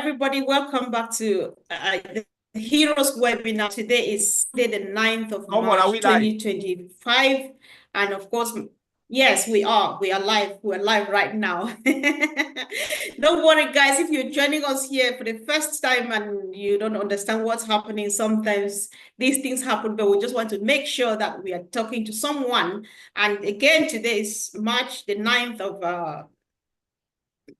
everybody. Welcome back to the Heroes webinar. Today is Sunday, the 9th of March, 2025. And of course, yes, we are. We are live. We're live right now. Don't worry, guys. If you're joining us here for the first time and you don't understand what's happening, sometimes these things happen, but we just want to make sure that we are talking to someone. And again, today is March the 9th of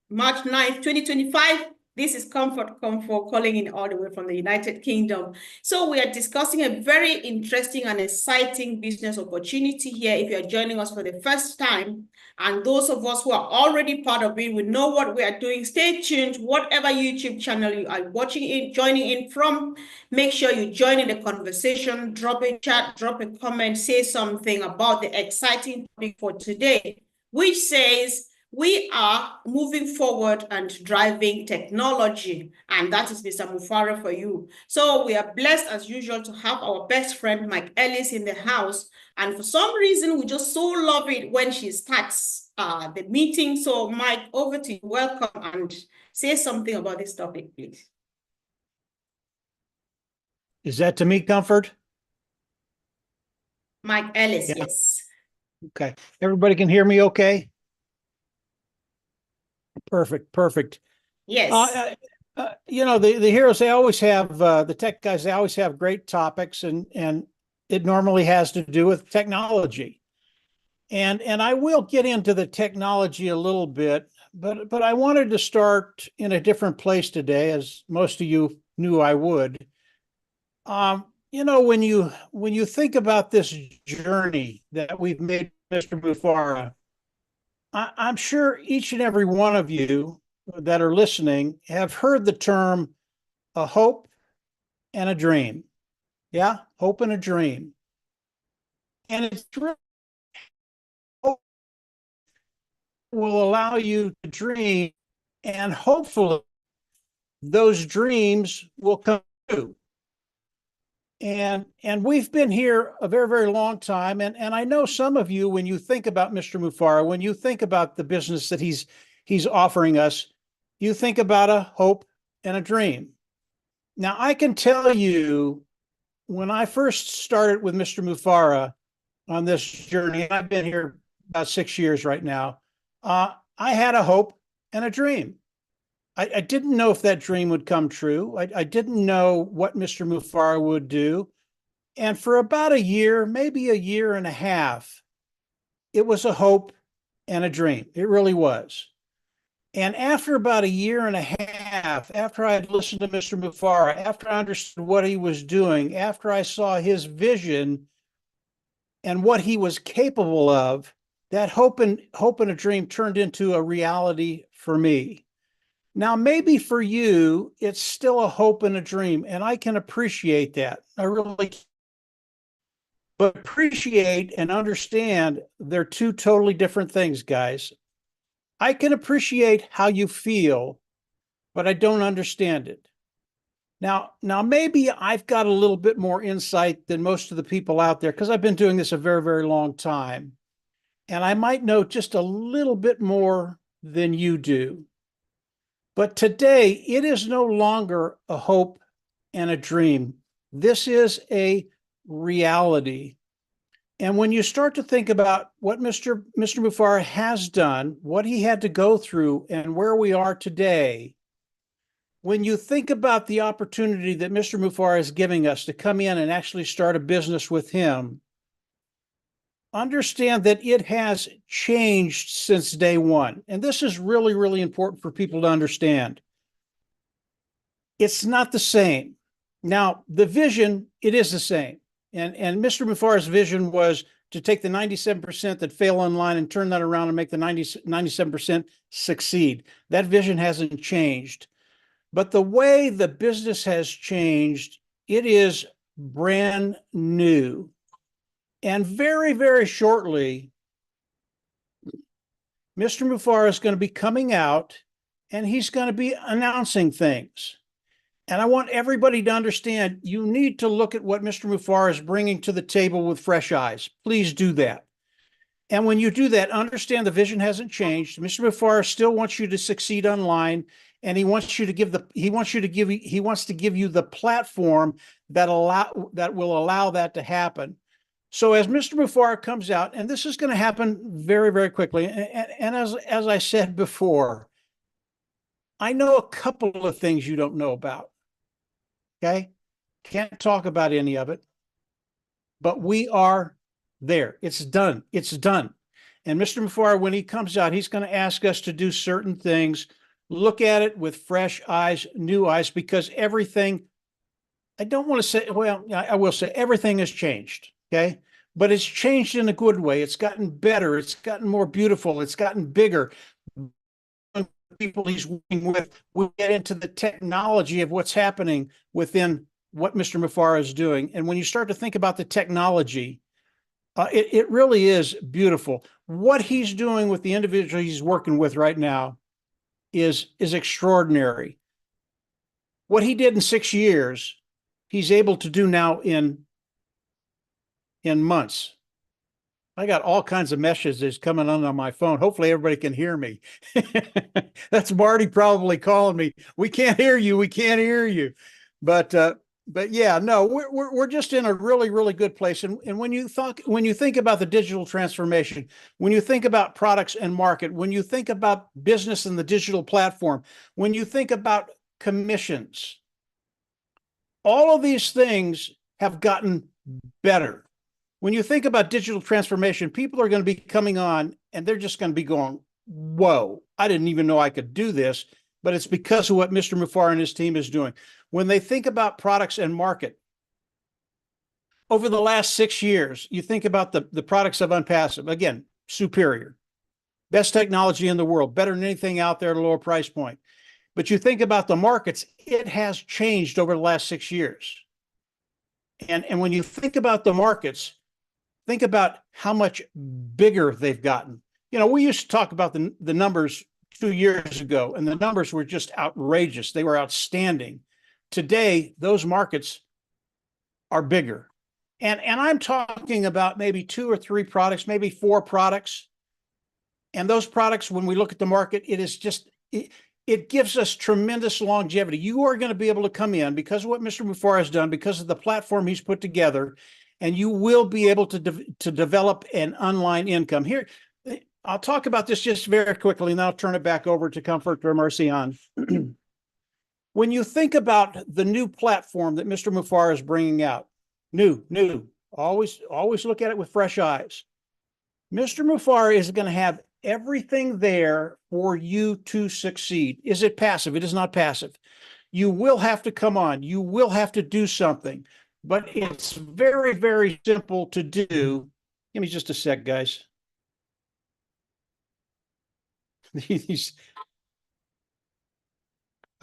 March 9th, 2025. This is Comfort calling in all the way from the United Kingdom. So we are discussing a very interesting and exciting business opportunity here. If you're joining us for the first time, and those of us who are already part of it, we know what we are doing. Stay tuned. Whatever YouTube channel you are watching in, joining in from, make sure you join in the conversation, drop a chat, drop a comment, say something about the exciting topic for today, which says, we are moving forward and driving technology, and that is Mr. Mufara for you. So we are blessed as usual to have our best friend Mike Ellis in the house, and for some reason we just so love it when she starts the meeting. So Mike, over to you. Welcome, and say something about this topic, please. Is that to me, Comfort? Mike Ellis, yes. Okay. Everybody can hear me okay? Perfect. Yes. You know, the heroes, they always have, the tech guys, they always have great topics, and it normally has to do with technology. And I will get into the technology a little bit, but I wanted to start in a different place today, as most of you knew I would. You know, when you think about this journey that we've made, Mr. Mufara, I'm sure each and every one of you that are listening have heard the term a hope and a dream. Yeah, hope and a dream. And it's really hope will allow you to dream, and hopefully those dreams will come true. And we've been here a very, very long time. And I know some of you, when you think about Mr. Mufara, when you think about the business that he's offering us, you think about a hope and a dream. Now, I can tell you, when I first started with Mr. Mufara on this journey, and I've been here about 6 years right now, I had a hope and a dream. I didn't know if that dream would come true. I didn't know what Mr. Mufara would do. And for about a year, maybe a year and a half, it was a hope and a dream. It really was. And after about a year and a half, after I had listened to Mr. Mufara, after I understood what he was doing, after I saw his vision and what he was capable of, that hope and a dream turned into a reality for me. Now, maybe for you, it's still a hope and a dream, and I can appreciate that. I really can. But appreciate and understand they're two totally different things, guys. I can appreciate how you feel, but I don't understand it. Now maybe I've got a little bit more insight than most of the people out there, because I've been doing this a very, very long time, and I might know just a little bit more than you do. But today, it is no longer a hope and a dream. This is a reality. And when you start to think about what Mr. Mufara has done, what he had to go through, and where we are today, when you think about the opportunity that Mr. Mufara is giving us to come in and actually start a business with him, understand that it has changed since day one. And this is really, really important for people to understand. It's not the same. Now, the vision, it is the same. And Mr. Mufara's vision was to take the 97% that fail online and turn that around and make the 97% succeed. That vision hasn't changed. But the way the business has changed, it is brand new. And very, very shortly, Mr. Mufara is going to be coming out, and he's going to be announcing things. And I want everybody to understand, you need to look at what Mr. Mufara is bringing to the table with fresh eyes. Please do that. And when you do that, understand the vision hasn't changed. Mr. Mufara still wants you to succeed online, And he wants to give you the platform that will allow that to happen. So as Mr. Mufara comes out, and this is going to happen very, very quickly, and as I said before, I know a couple of things you don't know about. Okay, can't talk about any of it, but we are there. It's done. It's done. And Mr. Mufara, when he comes out, he's going to ask us to do certain things, look at it with fresh eyes, new eyes, because everything, I don't want to say, well, I will say everything has changed. Okay. But it's changed in a good way. It's gotten better. It's gotten more beautiful. It's gotten bigger. People he's working with, we'll get into the technology of what's happening within what Mr. Mufara is doing. And when you start to think about the technology, it really is beautiful. What he's doing with the individual he's working with right now is extraordinary. What he did in 6 years, he's able to do now in months. I got all kinds of messages coming on my phone. Hopefully everybody can hear me. That's Marty probably calling me. We can't hear you. We can't hear you. But yeah, no, we're just in a really, really good place. And when you think about the digital transformation, when you think about products and market, when you think about business and the digital platform, when you think about commissions, all of these things have gotten better. When you think about digital transformation, people are going to be coming on and they're just going to be going, whoa, I didn't even know I could do this, but it's because of what Mr. Mufara and his team is doing. When they think about products and market, over the last 6 years, you think about the products of Unpassive, again, superior, best technology in the world, better than anything out there at a lower price point. But you think about the markets, it has changed over the last 6 years. And when you think about the markets, think about how much bigger they've gotten. You know, we used to talk about the numbers 2 years ago, and the numbers were just outrageous. They were outstanding. Today, those markets are bigger. And I'm talking about maybe 2 or 3 products, maybe 4 products. And those products, when we look at the market, it gives us tremendous longevity. You are going to be able to come in because of what Mr. Mufara has done, because of the platform he's put together, and you will be able to develop an online income. Here, I'll talk about this just very quickly, and then I'll turn it back over to Comfort or Marcion. When you think about the new platform that Mr. Mufara is bringing out, new, always look at it with fresh eyes. Mr. Mufara is going to have everything there for you to succeed. Is it passive? It is not passive. You will have to come on. You will have to do something. But it's very, very simple to do. Give me just a sec, guys.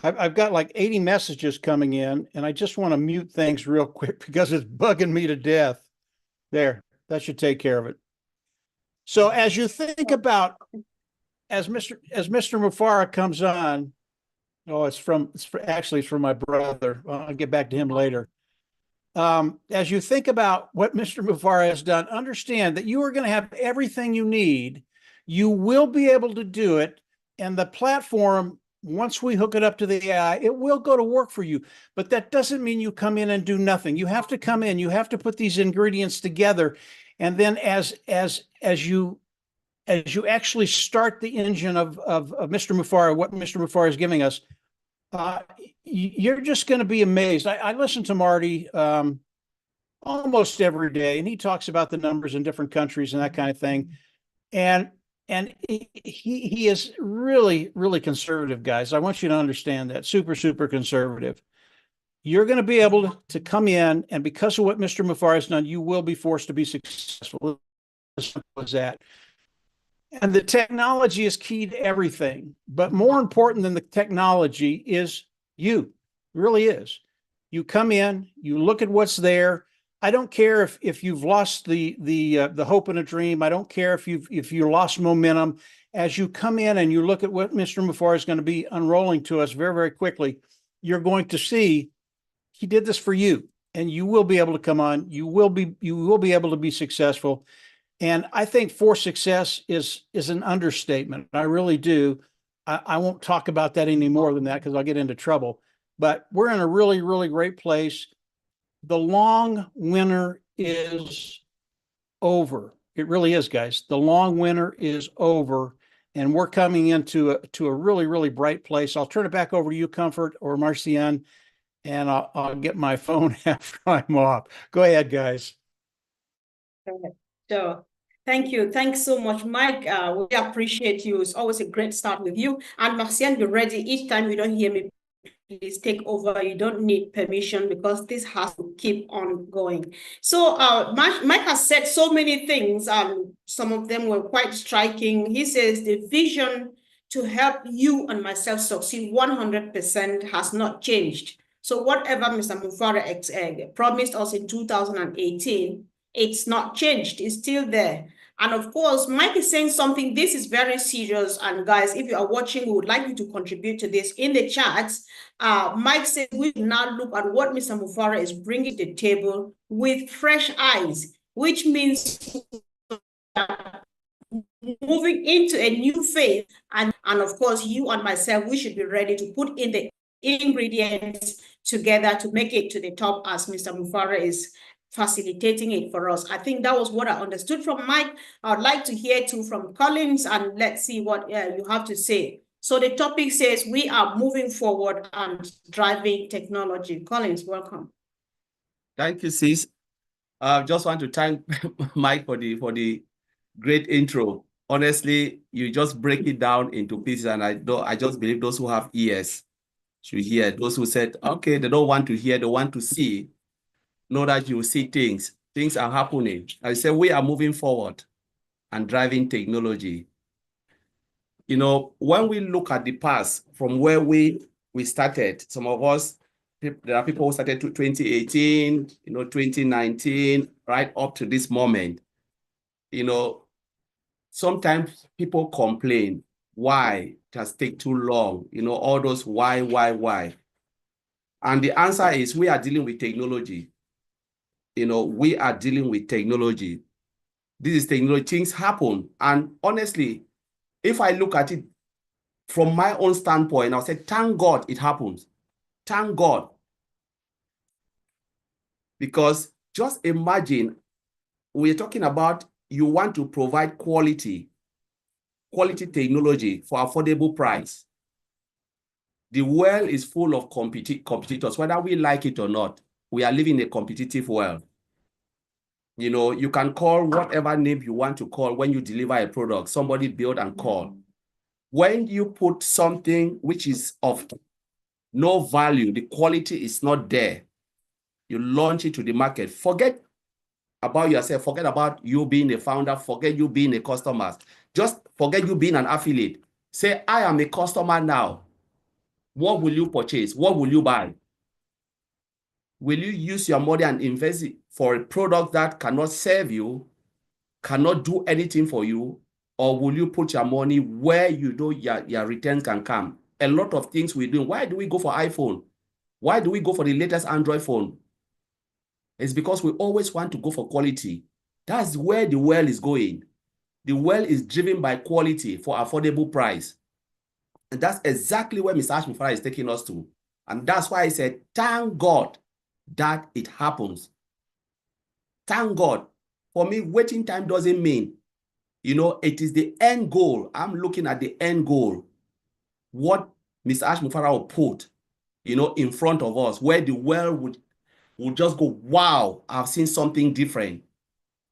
I've got like 80 messages coming in, and I just want to mute things real quick because it's bugging me to death. There, that should take care of it. So as you think about, as Mr. Mufara comes on, it's from my brother. I'll get back to him later. As you think about what Mr. Mufara has done, understand that you are going to have everything you need. You will be able to do it. And the platform, once we hook it up to the AI, it will go to work for you. But that doesn't mean you come in and do nothing. You have to come in, you have to put these ingredients together. And then as you actually start the engine of Mr. Mufara, what Mr. Mufara is giving us, you're just going to be amazed. I listen to Marty almost every day, and he talks about the numbers in different countries and that kind of thing. And he is really, really conservative, guys. I want you to understand that. Super, super conservative. You're going to be able to come in, and because of what Mr. Mufara has done, you will be forced to be successful. As simple as that. And the technology is key to everything. But more important than the technology is you. It really is. You come in, you look at what's there. I don't care if you've lost the hope and a dream. I don't care if you lost momentum. As you come in and you look at what Mr. Mufara is going to be unrolling to us very, very quickly, you're going to see he did this for you, and you will be able to come on. You will be able to be successful. And I think for success is an understatement. I really do. I won't talk about that any more than that because I'll get into trouble. But we're in a really, really great place. The long winter is over. It really is, guys. The long winter is over, and we're coming into a really, really bright place. I'll turn it back over to you, Comfort or Marcian, and I'll get my phone after I'm off. Go ahead, guys. Sure. Thank you. Thanks so much, Mike. We appreciate you. It's always a great start with you. And Marcian, be ready. Each time you don't hear me, please take over. You don't need permission because this has to keep on going. So Mike has said so many things. Some of them were quite striking. He says the vision to help you and myself succeed 100% has not changed. So whatever Mr. Mufara promised us in 2018, it's not changed. It's still there. And of course, Mike is saying something. This is very serious. And guys, if you are watching, we would like you to contribute to this in the chats. Mike says we now look at what Mr. Mufara is bringing to the table with fresh eyes, which means moving into a new phase. And of course, you and myself, we should be ready to put in the ingredients together to make it to the top as Mr. Mufara is facilitating it for us. I think that was what I understood from Mike. I'd like to hear too from Collins, and let's see what you have to say. So the topic says we are moving forward and driving technology. Collins, welcome. Thank you, sis. I just want to thank Mike for the great intro. Honestly, you just break it down into pieces, and I just believe those who have ears should hear. Those who said, okay, they don't want to hear, they want to see. Know that you see things. Things are happening. I say we are moving forward and driving technology. You know, when we look at the past from where we started, some of us, there are people who started to 2018, 2019, right up to this moment. Sometimes people complain why it has taken too long, all those why. And the answer is we are dealing with technology. We are dealing with technology. This is technology. Things happen. And honestly, if I look at it from my own standpoint, I'll say, thank God it happens. Thank God. Because just imagine, we're talking about you want to provide quality technology for affordable price. The world is full of competitors, whether we like it or not. We are living in a competitive world. You can call whatever name you want to call when you deliver a product, somebody build and call. When you put something which is of no value, the quality is not there, you launch it to the market. Forget about yourself, forget about you being a founder, forget you being a customer. Just forget you being an affiliate. Say, I am a customer now. What will you purchase? What will you buy? Will you use your money and invest it for a product that cannot serve you, cannot do anything for you, or will you put your money where you know your returns can come? A lot of things we do. Why do we go for iPhone? Why do we go for the latest Android phone? It's because we always want to go for quality. That's where the world is going. The world is driven by quality for affordable price. And that's exactly where Mr. Ashmufara is taking us to. And that's why I said, thank God that it happens. Thank God. For me, waiting time doesn't mean, it is the end goal. I'm looking at the end goal. What Mr. Ashmufara will put, in front of us, where the world would just go, wow, I've seen something different.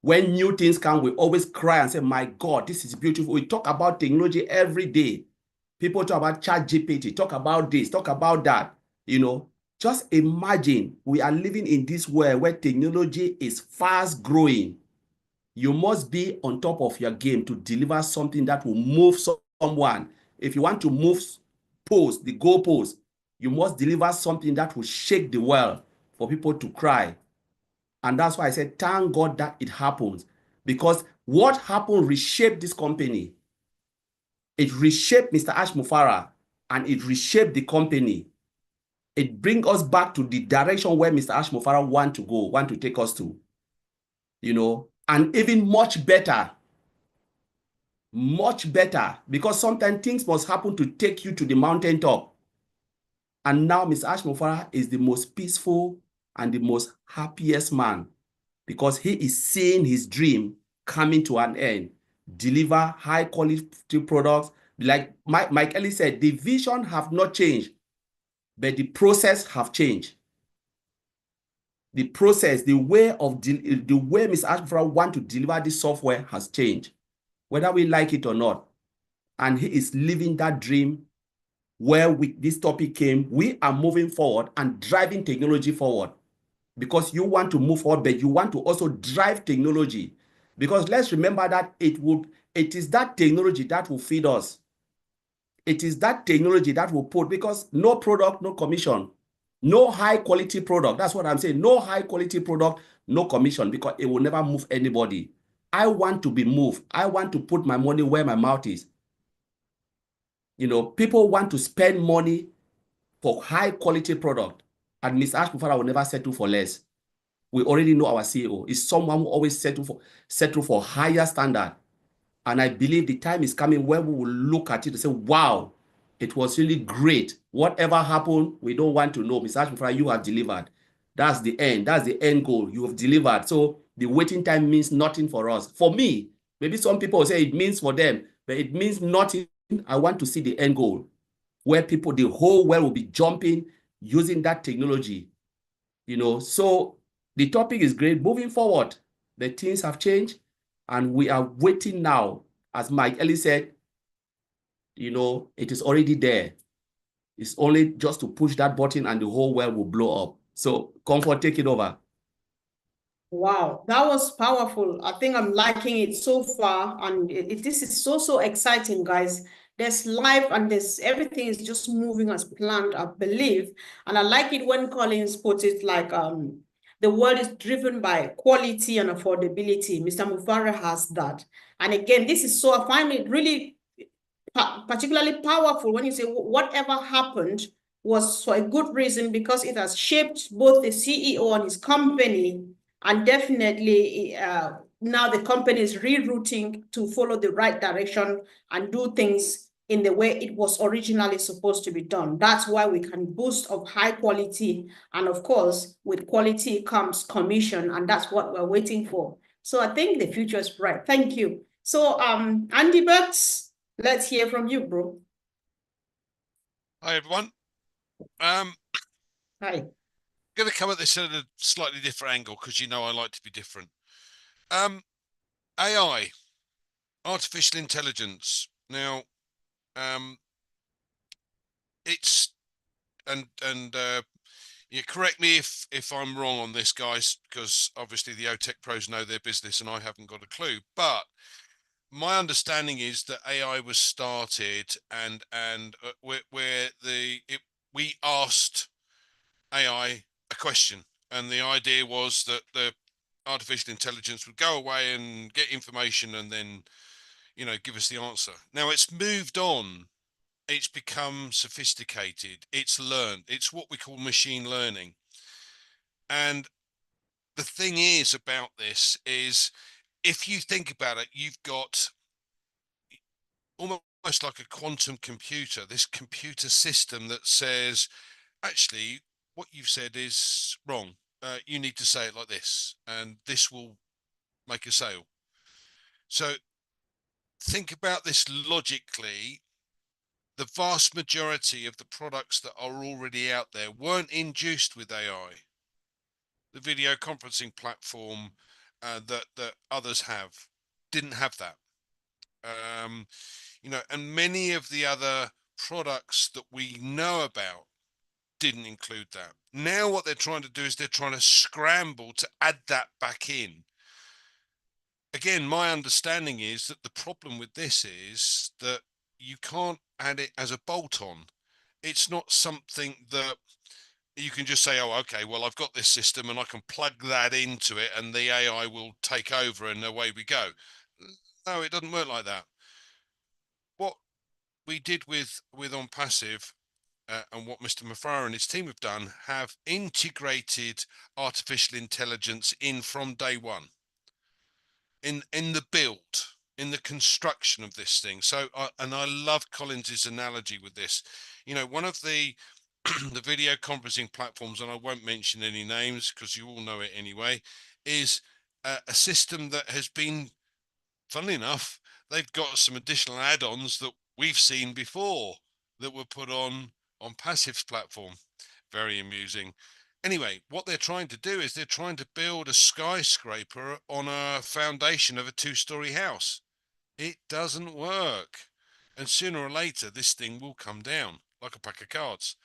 When new things come, we always cry and say, my God, this is beautiful. We talk about technology every day. People talk about ChatGPT, talk about this, talk about that. Just imagine we are living in this world where technology is fast growing. You must be on top of your game to deliver something that will move someone. If you want to move the goalpost, you must deliver something that will shake the world for people to cry. And that's why I said, thank God that it happens. Because what happened reshaped this company. It reshaped Mr. Ashmufara and it reshaped the company. It brings us back to the direction where Mr. Ashmufara want to take us to. And even much better. much better, because sometimes things must happen to take you to the mountaintop. And now Mr. Ashmofara is the most peaceful and the most happiest man, because he is seeing his dream coming to an end. Deliver high quality products. Like Mike Ellis said, the vision have not changed, but the process have changed. The process, the way Mr. Ashmofara want to deliver this software has changed, whether we like it or not. And he is living that dream. Where this topic came, we are moving forward and driving technology forward, because you want to move forward, but you want to also drive technology, because let's remember that it is that technology that will feed us. It is that technology that will put, because no product, no commission, no high quality product. That's what I'm saying. No high quality product, no commission, because it will never move anybody. I want to be moved. I want to put my money where my mouth is. You know, people want to spend money for high quality product, and Ms. Ashmofara will never settle for less. We already know our CEO is someone who always settle for higher standard. And I believe the time is coming where we will look at it and say, wow, it was really great. Whatever happened, we don't want to know. Ms. Ashmofara, you have delivered. That's the end. That's the end goal. You have delivered. So the waiting time means nothing for us. For me, maybe some people will say it means for them, but it means nothing. I want to see the end goal, where people, the whole world will be jumping using that technology. You know, so the topic is great. Moving forward, the things have changed, and we are waiting now. As Mike Ellis said, you know, it is already there. It's only just to push that button and the whole world will blow up. So, Comfort, take it over. Wow, that was powerful. I think I'm liking it so far, and this is so exciting, guys. There's life and there's everything is just moving as planned, I believe. And I like it when Collins puts it like the world is driven by quality and affordability. Mr. Mufara has that. And again, this is so, I find it really particularly powerful when you say whatever happened was for a good reason, because it has shaped both the CEO and his company. And definitely now the company is rerouting to follow the right direction and do things in the way it was originally supposed to be done. That's why we can boast of high quality. And of course, with quality comes commission, and that's what we're waiting for. So I think the future is bright. Thank you. So Andy Burks, let's hear from you, bro. Hi, everyone. Hi. Going to come at this at a slightly different angle, because you know I like to be different. AI, artificial intelligence. Now, it's you correct me if I'm wrong on this, guys, because obviously the OTech pros know their business and I haven't got a clue. But my understanding is that AI was started and where we asked AI a question, and the idea was that the artificial intelligence would go away and get information and then, you know, give us the answer. Now it's moved on. It's become sophisticated. It's learned. It's what we call machine learning. And the thing is about this is, if you think about it, you've got almost like a quantum computer, this computer system that says, actually, what you've said is wrong. You need to say it like this, and this will make a sale. So think about this logically. The vast majority of the products that are already out there weren't induced with AI. The video conferencing platform that others have didn't have that. You know, and many of the other products that we know about didn't include that. Now what they're trying to do is they're trying to scramble to add that back in. Again, my understanding is that the problem with this is that you can't add it as a bolt-on. It's not something that you can just say, oh, okay, well, I've got this system and I can plug that into it and the AI will take over and away we go. No, it doesn't work like that. What we did with OnPassive and what Mr. Mufara and his team have done, have integrated artificial intelligence in from day one, in the build. in the construction of this thing. So, and I love Collins's analogy with this. You know, one of the the video conferencing platforms, and I won't mention any names because you all know it anyway, is a system that has been, funnily enough, they've got some additional add-ons that we've seen before that were put on Passive's platform. Very amusing. Anyway, what they're trying to do is they're trying to build a skyscraper on a foundation of a 2-story house. It doesn't work. And sooner or later, this thing will come down like a pack of cards.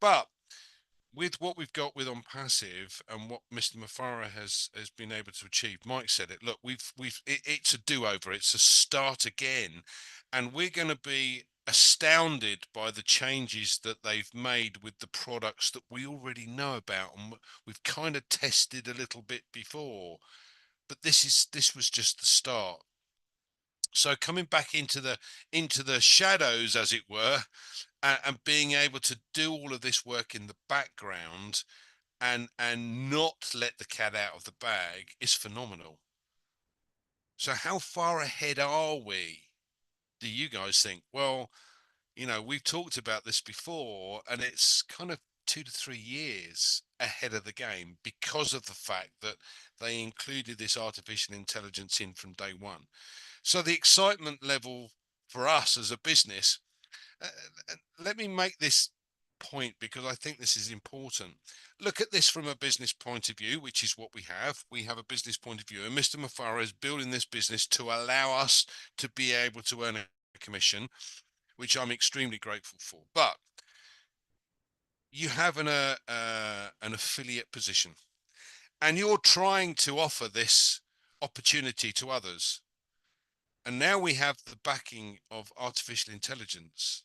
But with what we've got with on Passive and what Mr. Mafara has been able to achieve, Mike said it. Look, it's a do-over. It's a start again, and we're going to be astounded by the changes that they've made with the products that we already know about and we've kind of tested a little bit before. But this was just the start. So coming back into the shadows, as it were, and being able to do all of this work in the background and not let the cat out of the bag is phenomenal. So how far ahead are we, do you guys think? Well, you know, we've talked about this before, and it's kind of 2 to 3 years ahead of the game because of the fact that they included this artificial intelligence in from day one. So the excitement level for us as a business, let me make this point because I think this is important. Look at this from a business point of view, which is what we have. We have a business point of view, and Mr. Mafara is building this business to allow us to be able to earn a commission, which I'm extremely grateful for. But you have an affiliate position, and you're trying to offer this opportunity to others. And now we have the backing of artificial intelligence.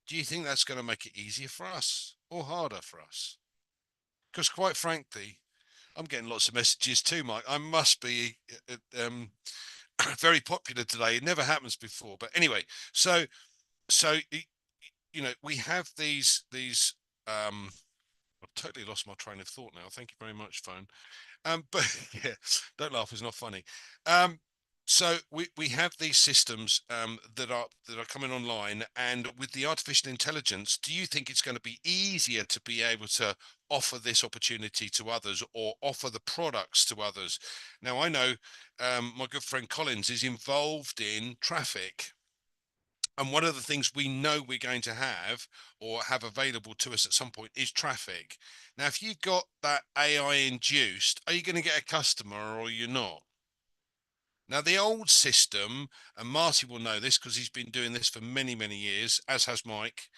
Do you think that's going to make it easier for us or harder for us? Because quite frankly, I'm getting lots of messages too, Mike. I must be very popular today. It never happens before. But anyway, so you know, we have these I've totally lost my train of thought now. Thank you very much, phone. But yeah, don't laugh, it's not funny. So we have these systems that are coming online, and with the artificial intelligence, do you think it's going to be easier to be able to offer this opportunity to others or offer the products to others? Now I know my good friend Collins is involved in traffic. And one of the things we know we're going to have or have available to us at some point is traffic. Now, if you've got that AI induced, are you going to get a customer or you're not? Now, the old system, and Marty will know this because he's been doing this for many, many years, as has Mike,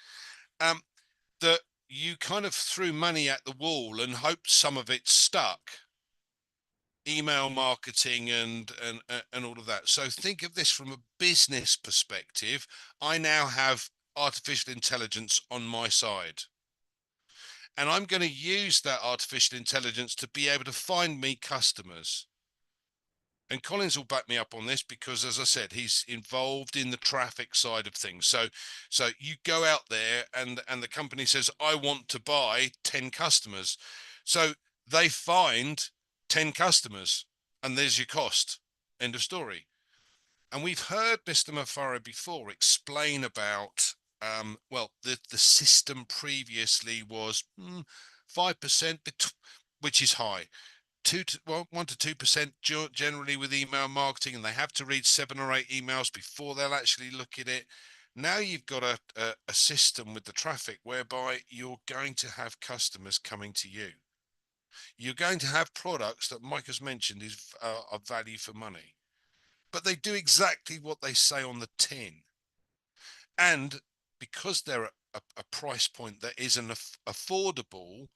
that you kind of threw money at the wall and hoped some of it stuck. Email marketing and all of that. So think of this from a business perspective. I now have artificial intelligence on my side, and I'm going to use that artificial intelligence to be able to find me customers. And Collins will back me up on this because, as I said, he's involved in the traffic side of things. So you go out there and the company says, I want to buy 10 customers. So they find 10 customers and there's your cost. End of story. And we've heard Mr. Mafara before explain about, well, the system previously was 5%, which is high. 1 to 2% generally with email marketing, and they have to read 7 or 8 emails before they'll actually look at it. Now you've got a system with the traffic whereby you're going to have customers coming to you. You're going to have products that Mike has mentioned is of value for money, but they do exactly what they say on the tin. And because they're a price point that is affordable,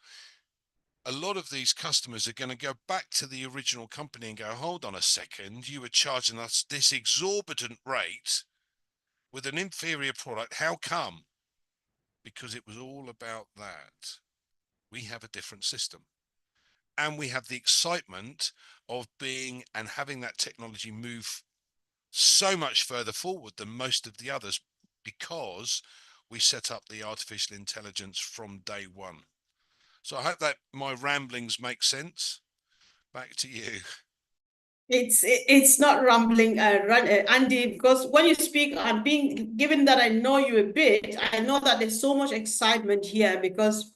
a lot of these customers are going to go back to the original company and go, hold on a second, you were charging us this exorbitant rate with an inferior product. How come? Because it was all about that. We have a different system. And we have the excitement of being and having that technology move so much further forward than most of the others because we set up the artificial intelligence from day one. So I hope that my ramblings make sense. Back to you. It's not rambling, Andy, because when you speak, given that I know you a bit, I know that there's so much excitement here because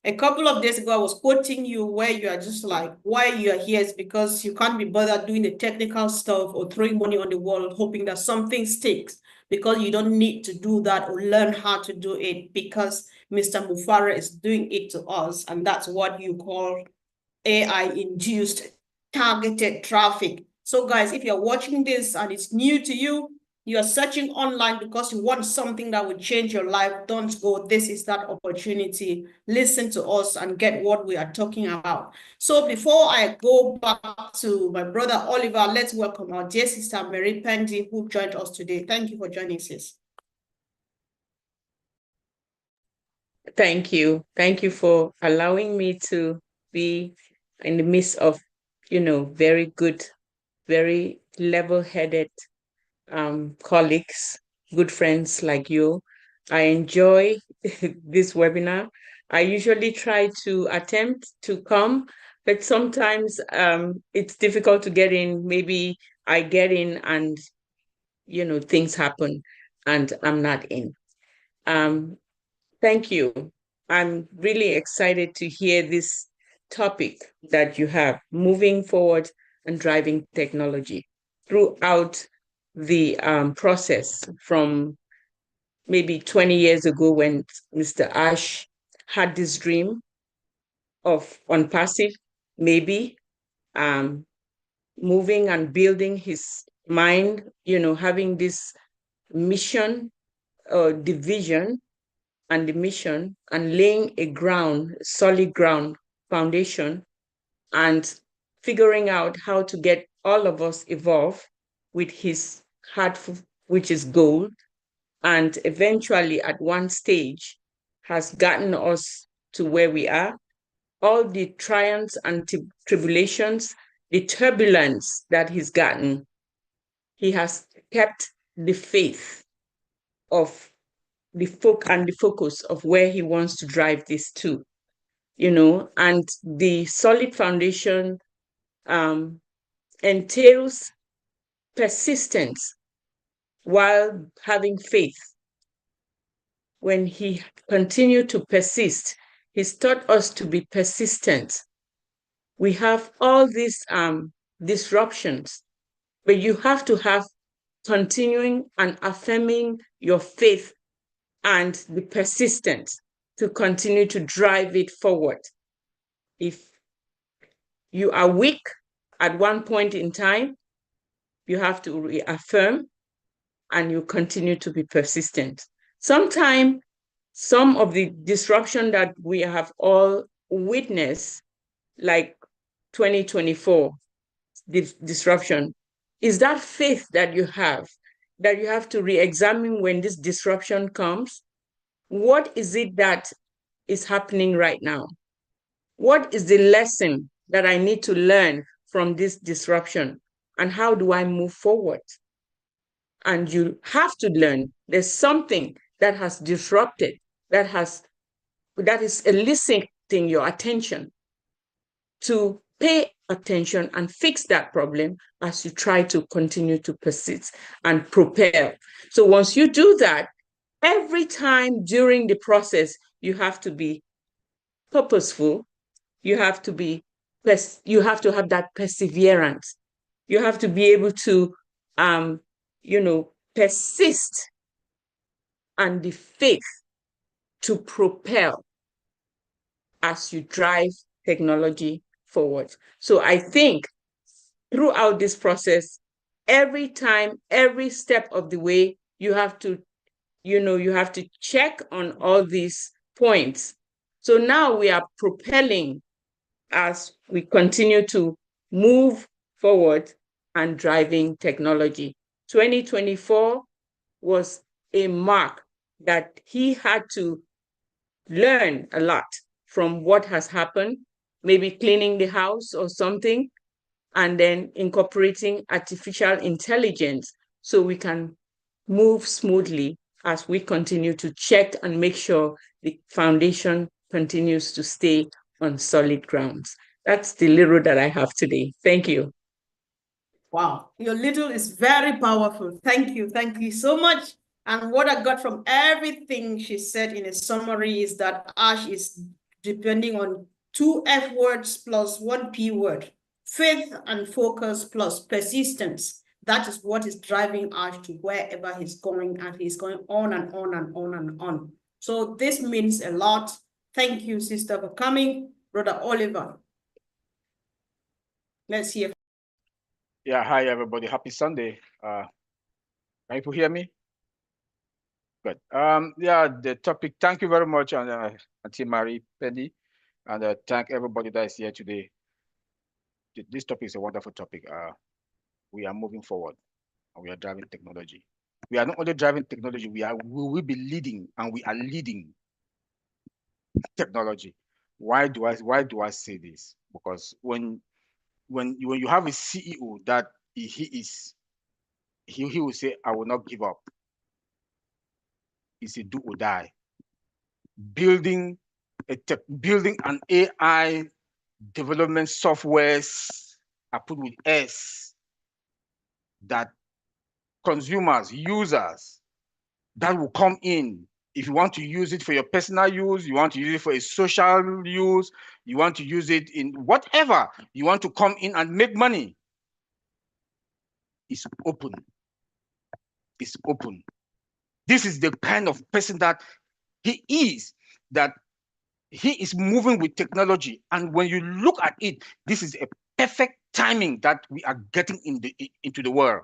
a couple of days ago I was quoting you where you are just like, why you are here is because you can't be bothered doing the technical stuff or throwing money on the wall hoping that something sticks because you don't need to do that or learn how to do it because Mr. Mufara is doing it to us, and that's what you call AI-induced targeted traffic. So guys, if you're watching this and it's new to you, you're searching online because you want something that will change your life, don't go. This is that opportunity. Listen to us and get what we are talking about. So before I go back to my brother Oliver, let's welcome our dear sister Mary Pendy, who joined us today. Thank you for joining, sis. Thank you. Thank you for allowing me to be in the midst of, very good, very level-headed colleagues, good friends like you. I enjoy this webinar. I usually try to attempt to come, but sometimes it's difficult to get in. Maybe I get in and, things happen and I'm not in. Thank you. I'm really excited to hear this topic that you have, moving forward and driving technology throughout the process from maybe 20 years ago when Mr. Ash had this dream of on passive, maybe moving and building his mind, having this mission or division and the mission and laying a solid ground foundation and figuring out how to get all of us involved with his heart, which is gold, and eventually at one stage has gotten us to where we are. All the triumphs and tribulations, the turbulence that he's gotten, he has kept the faith of the focus of where he wants to drive this to, and the solid foundation entails persistence while having faith. When he continued to persist, he's taught us to be persistent. We have all these disruptions, but you have to have continuing and affirming your faith and the persistence to continue to drive it forward. If you are weak at one point in time, you have to reaffirm and you continue to be persistent. Sometimes some of the disruption that we have all witnessed, like 2024, the disruption, is that faith that you have to re-examine when this disruption comes. What is it that is happening right now? What is the lesson that I need to learn from this disruption? And how do I move forward? And you have to learn there's something that has disrupted, that is eliciting your attention, to pay attention and fix that problem as you try to continue to persist and propel. So once you do that, every time during the process, you have to be purposeful. You have to have that perseverance. You have to be able to, persist and the faith to propel as you drive technology forward. So I think throughout this process, every time, every step of the way, you have to check on all these points. So now we are propelling as we continue to move forward and driving technology. 2024 was a mark that he had to learn a lot from what has happened, maybe cleaning the house or something, and then incorporating artificial intelligence so we can move smoothly as we continue to check and make sure the foundation continues to stay on solid grounds. That's the little that I have today. Thank you. Wow, your little is very powerful. Thank you. Thank you so much. And what I got from everything she said in a summary is that Ash is depending on 2 F words plus 1 P word, faith and focus plus persistence. That is what is driving Ash to wherever he's going, and he's going on and on and on and on. So this means a lot. Thank you, sister, for coming. Brother Oliver, let's hear. Yeah, hi everybody. Happy Sunday. Can you hear me? Good. Yeah, the topic. Thank you very much, and Auntie Marie Penny, and thank everybody that is here today. This topic is a wonderful topic. We are moving forward, and we are driving technology. We are not only driving technology. We will be leading, and we are leading technology. Why do I say this? Because when you have a CEO that he will say, I will not give up. It's a do or die. Building an AI development softwares, I put with S, that consumers, users, that will come in. If you want to use it for your personal use, you want to use it for a social use, you want to use it in whatever, you want to come in and make money, it's open. It's open. This is the kind of person that he is, that he is moving with technology. And when you look at it, this is a perfect timing that we are getting into the world.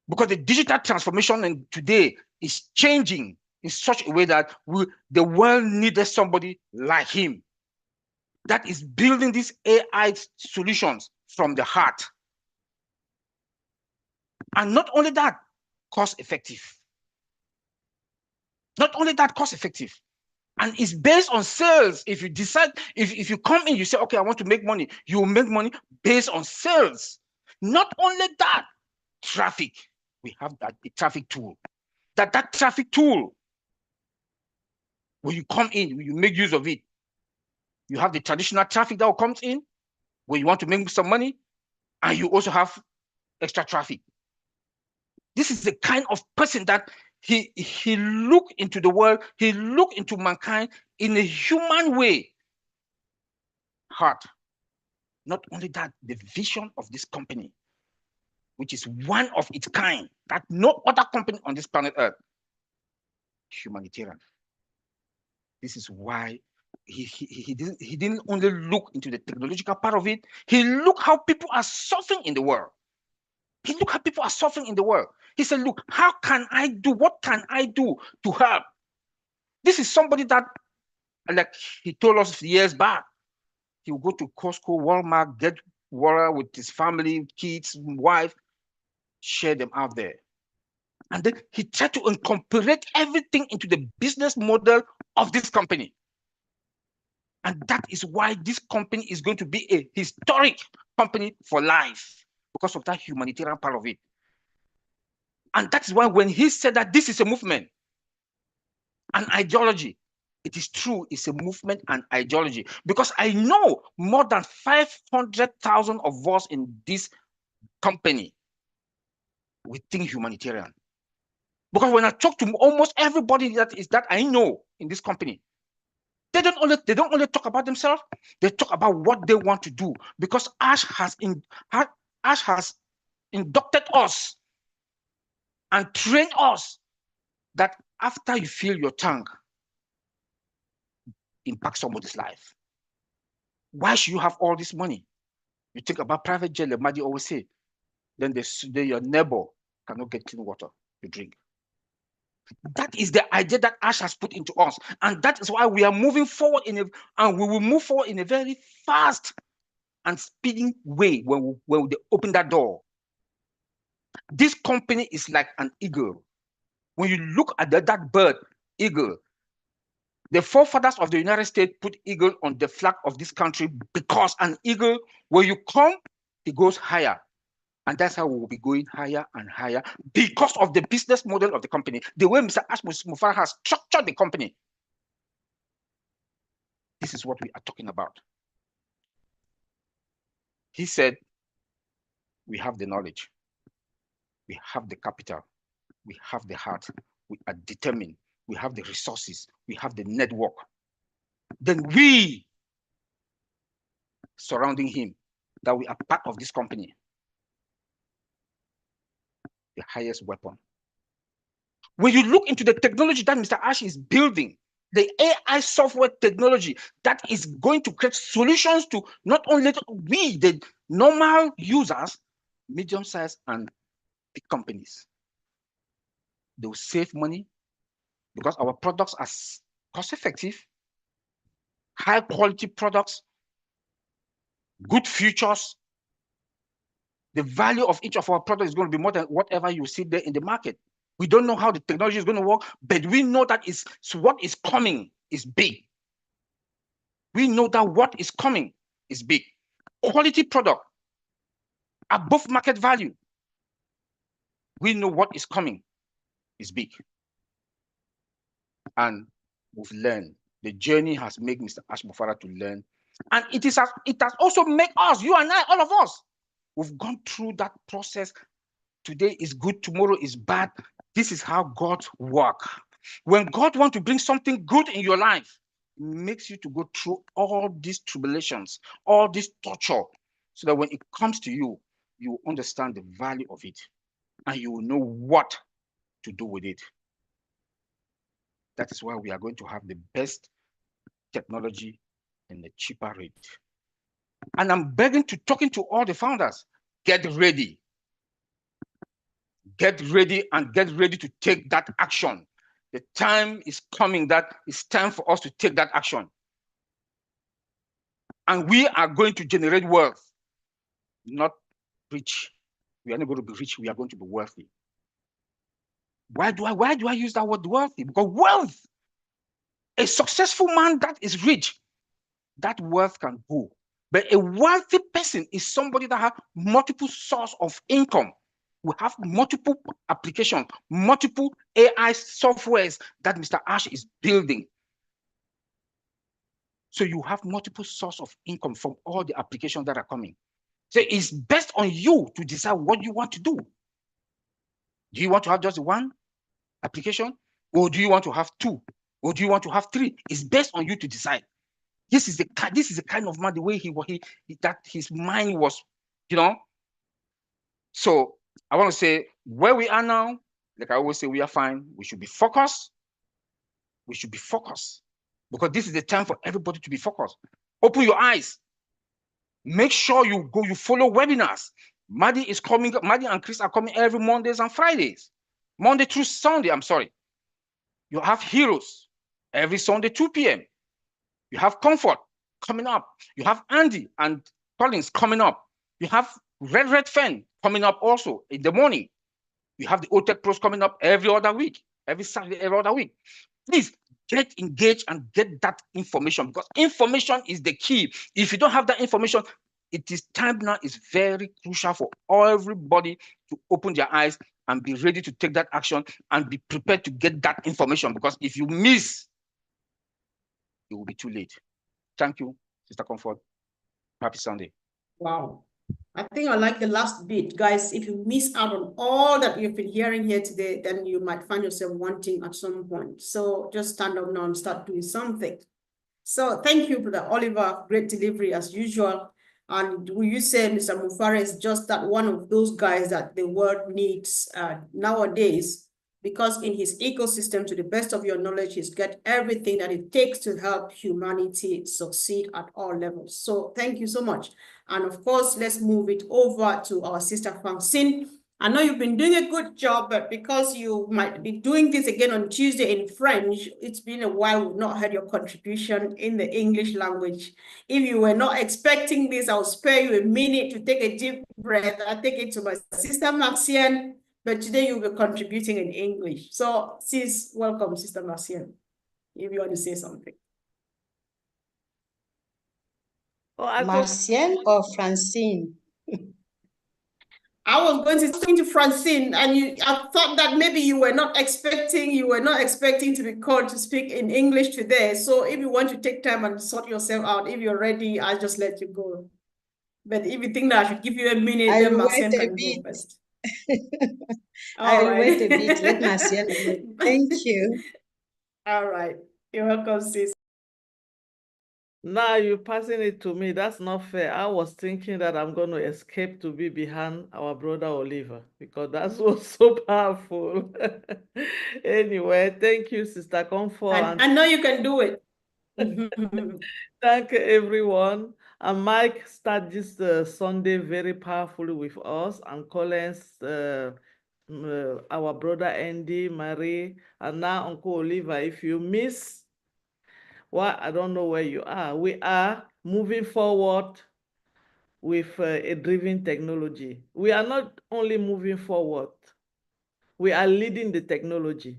Because the digital transformation today is changing in such a way that the world needed somebody like him that is building these AI solutions from the heart. And not only that, cost effective. Not only that, cost effective. And it's based on sales. If you decide, if you come in, you say, okay, I want to make money, you will make money based on sales. Not only that, traffic. We have that a traffic tool. That traffic tool, when you come in, when you make use of it, you have the traditional traffic that comes in, where you want to make some money, and you also have extra traffic. This is the kind of person that he look into the world, he look into mankind in a human way. Heart. Not only that, the vision of this company, which is one of its kind, that no other company on this planet Earth, humanitarian. This is why he didn't only look into the technological part of it, he looked how people are suffering in the world. He looked how people are suffering in the world. He said, look, what can I do to help? This is somebody that, like he told us years back, he will go to Costco, Walmart, get water with his family, kids, wife, share them out there. And then he tried to incorporate everything into the business model of this company. And that is why this company is going to be a historic company for life, because of that humanitarian part of it. And that's why when he said that this is a movement, an ideology, it is true, it's a movement and ideology. Because I know more than 500,000 of us in this company, we think humanitarian. Because when I talk to almost everybody that I know in this company, they don't only talk about themselves, they talk about what they want to do. Because Ash has inducted us and trained us that after you fill your tank, impact somebody's life. Why should you have all this money? You think about private jet, Madi always say, then your neighbor cannot get clean water to drink. That is the idea that Ash has put into us. And that is why we are moving forward and we will move forward in a very fast and speeding way when they open that door. This company is like an eagle. When you look at that bird, eagle, the forefathers of the United States put eagle on the flag of this country because an eagle, when you come, it goes higher. And that's how we will be going higher and higher because of the business model of the company, the way Mr. Ash Mufarah has structured the company. This is what we are talking about. He said, We have the knowledge. We have the capital. We have the heart. We are determined. We have the resources. We have the network. Then we surrounding him, that we are part of this company. The highest weapon. When you look into the technology that Mr. Ash is building, the AI software technology that is going to create solutions to not only we, the normal users, medium-sized and big companies. They will save money because our products are cost-effective, high-quality products, good features. The value of each of our products is going to be more than whatever you see there in the market. We don't know how the technology is going to work, but we know that what is coming is big. We know that what is coming is big. Quality product above market value. We know what is coming is big. And we've learned. The journey has made Mr. Ash Mufara to learn. And it has also made us, you and I, all of us. We've gone through that process. Today is good, tomorrow is bad. This is how God works. When God wants to bring something good in your life, it makes you to go through all these tribulations, all this torture, so that when it comes to you, you understand the value of it, and you will know what to do with it. That is why we are going to have the best technology and the cheaper rate. And I'm talking to all the founders, get ready. Get ready and get ready to take that action. The time is coming that it's time for us to take that action. And we are going to generate wealth, not rich. We are not going to be rich, we are going to be wealthy. Why do I use that word wealthy? Because wealth, a successful man that is rich, that wealth can go. But a wealthy person is somebody that has multiple sources of income. We have multiple applications, multiple AI softwares that Mr. Ash is building. So you have multiple sources of income from all the applications that are coming. So it's best on you to decide what you want to do. Do you want to have just one application? Or do you want to have two? Or do you want to have three? It's best on you to decide. This is the kind of man, the way that his mind was, you know. So I want to say where we are now, like I always say, we are fine. We should be focused. We should be focused because this is the time for everybody to be focused. Open your eyes. Make sure you follow webinars. Maddie and Chris are coming every Mondays and Fridays. Monday through Sunday, I'm sorry. You have Heroes every Sunday, 2 p.m. You have Comfort coming up. You have Andy and Collins coming up. You have Red Fen coming up also in the morning. You have the OTech Pros coming up every other week, every Saturday, every other week. Please get engaged and get that information because information is the key. If you don't have that information, it is time now is very crucial for everybody to open their eyes and be ready to take that action and be prepared to get that information because if you miss, it will be too late. Thank you, Sister Comfort. Happy Sunday. Wow. I think I like the last bit, guys. If you miss out on all that you've been hearing here today, then you might find yourself wanting at some point. So just stand up now and start doing something. So thank you, Brother Oliver. Great delivery as usual. And will you say Mr. Mufara is just that one of those guys that the world needs nowadays, because in his ecosystem, to the best of your knowledge, he's got everything that it takes to help humanity succeed at all levels. So thank you so much. And of course, let's move it over to our sister Francine. I know you've been doing a good job, but because you might be doing this again on Tuesday in French, it's been a while we've not heard your contribution in the English language. If you were not expecting this, I'll spare you a minute to take a deep breath. I'll take it to my sister Marcienne, but today you'll be contributing in English. So, sis, welcome, Sister Marcienne, if you want to say something. Marcienne or Francine? I was going to speak to Francine, and I thought that maybe you were not expecting to be called to speak in English today. So if you want to take time and sort yourself out, if you're ready, I'll just let you go. But if you think that I should give you a minute, I'll then wait Marcian a can go bit. first. I'll All wait a right. bit. Let Marcian go. Thank you. All right. You're welcome, sis. Now you're passing it to me. That's not fair. I was thinking that I'm going to escape to be behind our brother Oliver because that was so powerful. Anyway, thank you, Sister Comfort. I know you can do it. Thank everyone. And Mike start this Sunday very powerfully with us, and Collins, our brother Andy, Marie, and now Uncle Oliver. If you miss, well, I don't know where you are. We are moving forward with a driven technology. We are not only moving forward, we are leading the technology.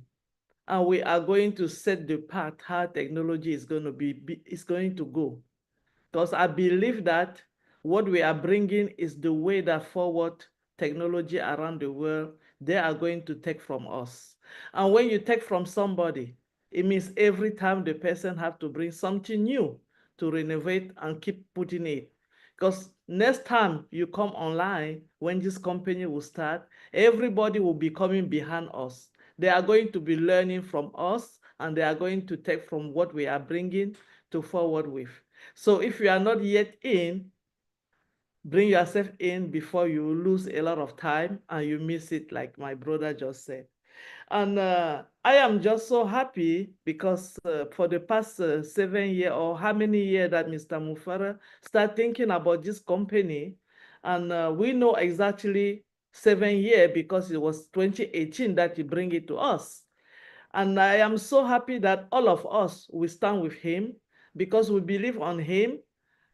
And we are going to set the path how technology is going to go. Because I believe that what we are bringing is the way that forward technology around the world, they are going to take from us. And when you take from somebody, it means every time the person have to bring something new to renovate and keep putting it. Because next time you come online, when this company will start, everybody will be coming behind us. They are going to be learning from us, and they are going to take from what we are bringing to forward with. So if you are not yet in, bring yourself in before you lose a lot of time and you miss it, like my brother just said. And I am just so happy because for the past 7 years, or how many years that Mr. Mufara started thinking about this company, and we know exactly 7 years because it was 2018 that he bring it to us. And I am so happy that all of us, we stand with him because we believe on him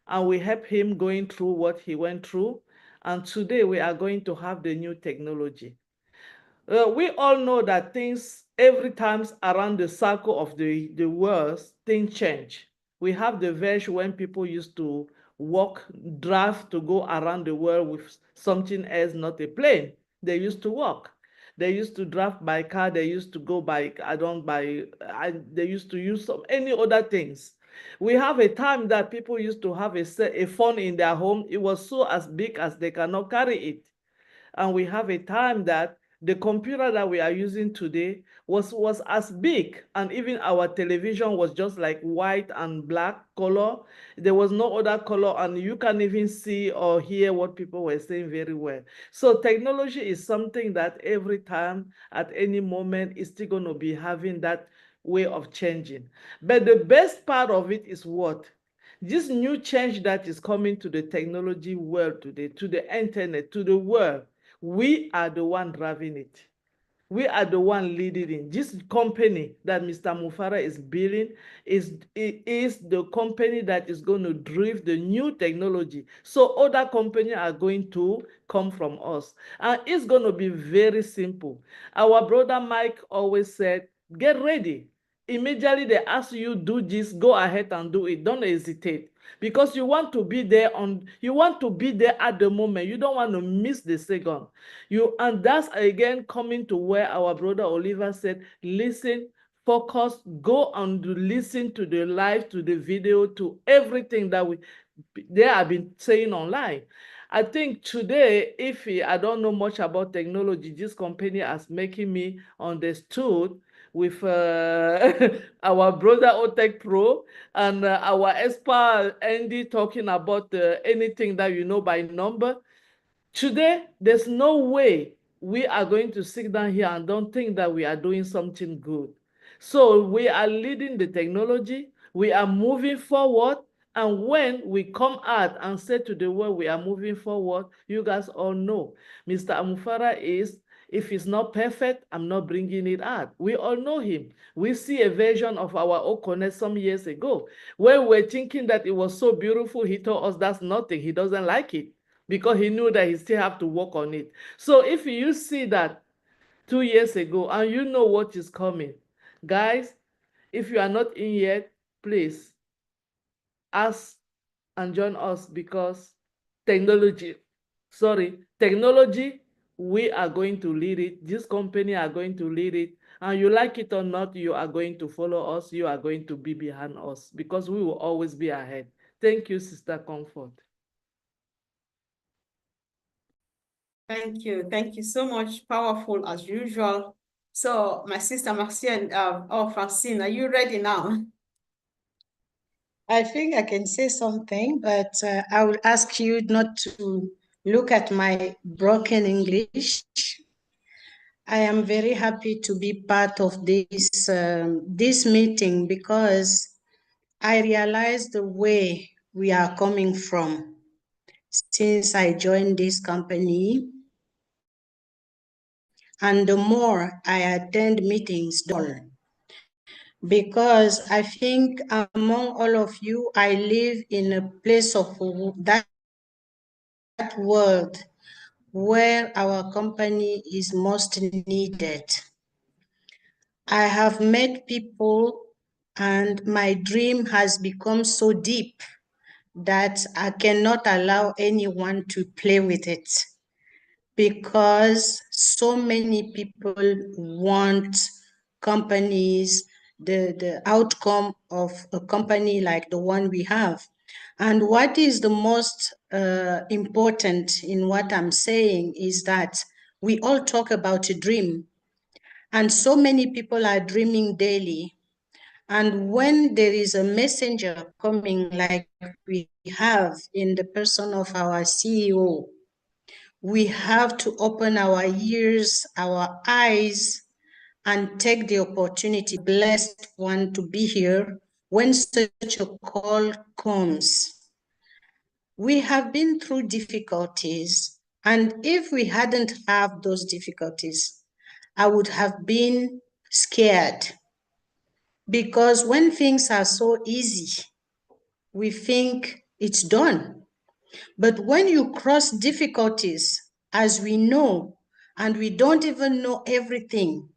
and we help him going through what he went through. And today we are going to have the new technology. We all know that things, every time around the circle of the world, things change. We have the version when people used to walk, drive to go around the world with something else, not a plane. They used to walk. They used to drive by car. They used to go by, they used to use any other things. We have a time that people used to have a phone in their home. It was so as big as they cannot carry it. And we have a time that the computer that we are using today was as big, and even our television was just like white and black color. There was no other color, and you can't even see or hear what people were saying very well. So technology is something that every time, at any moment, is still going to be having that way of changing. But the best part of it is what? This new change that is coming to the technology world today, to the internet, to the world, we are the one driving it. We are the one leading it. This company that Mr. Mufara is building is the company that is going to drive the new technology. So other companies are going to come from us. And it's going to be very simple. Our brother Mike always said, get ready. Immediately they ask you, do this, go ahead and do it. Don't hesitate. Because you want to be there at the moment. You don't want to miss the second. And that's again coming to where our brother Oliver said, listen, focus, go and listen to the live, to the video, to everything that they have been saying online. I think today, I don't know much about technology, this company has making me understood with our brother Otech Pro and our expert Andy talking about anything that you know by number. Today, there's no way we are going to sit down here and don't think that we are doing something good. So we are leading the technology, we are moving forward, and when we come out and say to the world we are moving forward, you guys all know, Mr. Amufara is, if it's not perfect, I'm not bringing it out. We all know him. We see a version of our Okone some years ago. When we're thinking that it was so beautiful, he told us that's nothing. He doesn't like it because he knew that he still have to work on it. So if you see that 2 years ago and you know what is coming, guys, if you are not in yet, please ask and join us because technology, we are going to lead it. This company are going to lead it. And you like it or not, you are going to follow us. You are going to be behind us because we will always be ahead. Thank you, Sister Comfort. Thank you. Thank you so much. Powerful as usual. So my sister Marcienne, Francine, are you ready now? I think I can say something, but I will ask you not to look at my broken English. I am very happy to be part of this meeting because I realize the way we are coming from since I joined this company. And the more I attend meetings, because I think among all of you, I live in a place of that world where our company is most needed. I have met people and my dream has become so deep that I cannot allow anyone to play with it, because so many people want companies, the outcome of a company like the one we have. And what is the most important in what I'm saying is that we all talk about a dream, and so many people are dreaming daily. And when there is a messenger coming like we have in the person of our CEO, we have to open our ears, our eyes, and take the opportunity, blessed one, to be here when such a call comes. We have been through difficulties, and if we hadn't had those difficulties, I would have been scared, because when things are so easy, we think it's done. But when you cross difficulties, as we know, and we don't even know everything,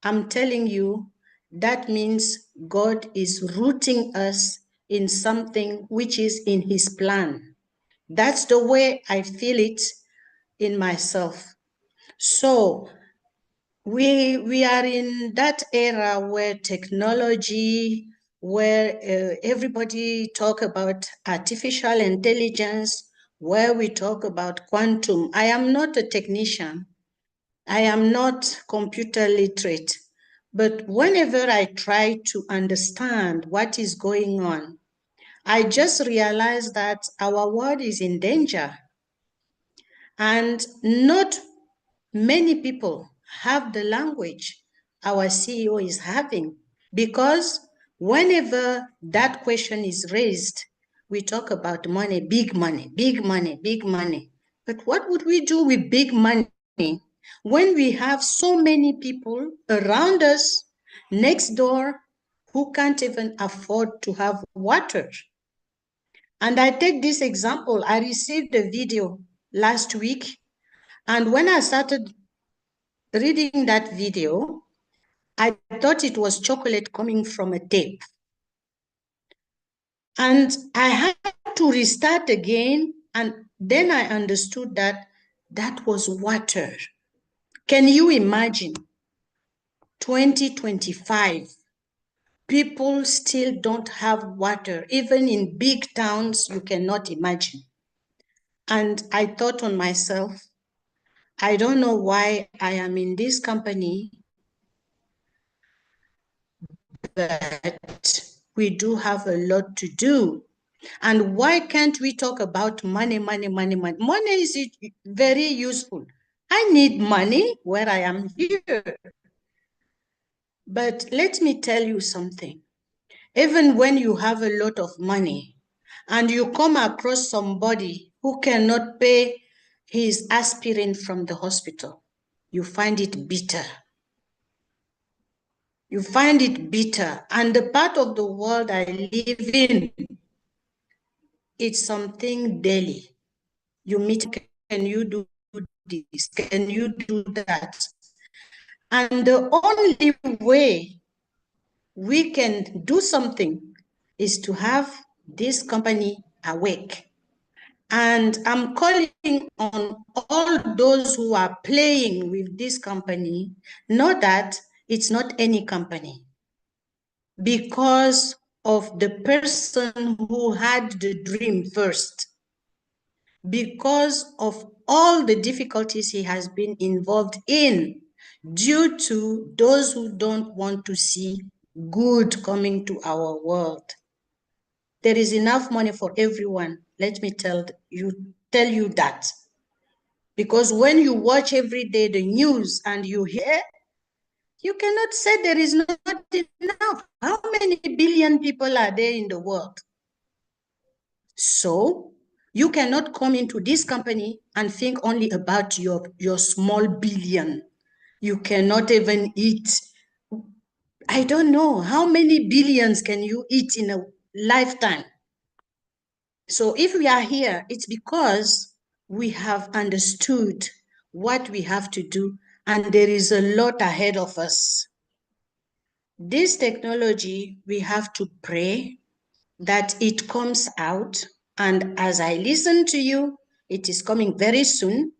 I'm telling you, that means God is rooting us in something which is in his plan. That's the way I feel it in myself. So we are in that era where technology, where everybody talk about artificial intelligence, where we talk about quantum. I am not a technician. I am not computer literate. But whenever I try to understand what is going on, I just realize that our world is in danger. And not many people have the language our CEO is having, because whenever that question is raised, we talk about money, big money, big money, big money. But what would we do with big money when we have so many people around us, next door, who can't even afford to have water? And I take this example. I received a video last week, and when I started reading that video, I thought it was chocolate coming from a tape. And I had to restart again, and then I understood that that was water. Can you imagine? 2025, people still don't have water. Even in big towns, you cannot imagine. And I thought on myself, I don't know why I am in this company, but we do have a lot to do. And why can't we talk about money, money, money, money? Money is very useful. I need money where I am here. But let me tell you something. Even when you have a lot of money and you come across somebody who cannot pay his aspirin from the hospital, you find it bitter. You find it bitter. And the part of the world I live in, it's something daily. You meet, can you do this? Can you do that? And the only way we can do something is to have this company awake. And I'm calling on all those who are playing with this company, know that it's not any company, because of the person who had the dream first, because of all the difficulties he has been involved in due to those who don't want to see good coming to our world. There is enough money for everyone. Let me tell you that. Because when you watch every day the news and you hear, you cannot say there is not enough. How many billion people are there in the world? So you cannot come into this company and think only about your small billion. You cannot even eat. I don't know, how many billions can you eat in a lifetime? So if we are here, it's because we have understood what we have to do, and there is a lot ahead of us. This technology, we have to pray that it comes out. And as I listen to you, it is coming very soon,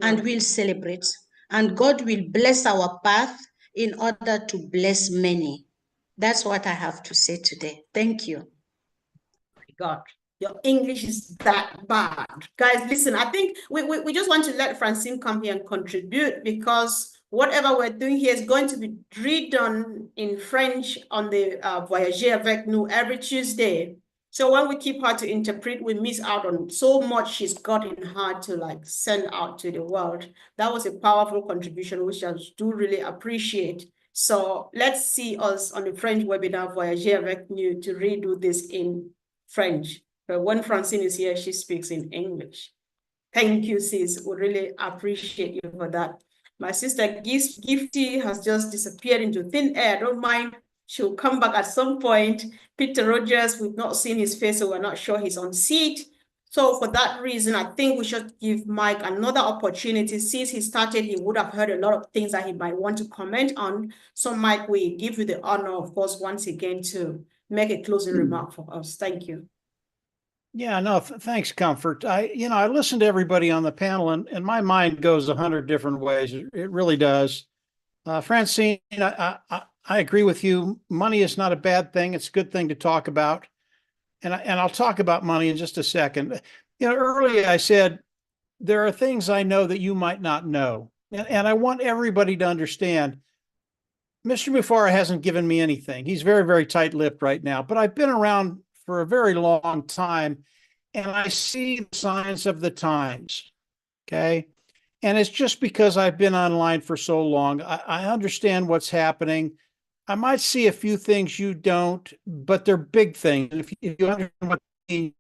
and we'll celebrate. And God will bless our path in order to bless many. That's what I have to say today. Thank you. God, your English is that bad. Guys, listen, I think we just want to let Francine come here and contribute, because whatever we're doing here is going to be redone in French on the Voyager avec nous every Tuesday. So when we keep her to interpret, we miss out on so much she's got in her to like send out to the world. That was a powerful contribution, which I do really appreciate. So let's see us on the French webinar Voyager avec nous to redo this in French. But when Francine is here, she speaks in English. Thank you, sis. We really appreciate you for that. My sister Gifty has just disappeared into thin air. Don't mind. She'll come back at some point. Peter Rogers, we've not seen his face, so we're not sure he's on seat. So for that reason, I think we should give Mike another opportunity. Since he started, he would have heard a lot of things that he might want to comment on. So Mike, we give you the honor, of course, once again to make a closing remark for us. Thank you. Yeah, no, thanks, Comfort. I listen to everybody on the panel, and my mind goes 100 different ways. It really does. Francine, I agree with you. Money is not a bad thing. It's a good thing to talk about. And I'll talk about money in just a second. Earlier I said, there are things I know that you might not know. And I want everybody to understand, Mr. Mufara hasn't given me anything. He's very, very tight-lipped right now, but I've been around for a very long time, and I see the signs of the times, okay? And it's just because I've been online for so long. I understand what's happening. I might see a few things you don't, but they're big things. If you understand what I mean,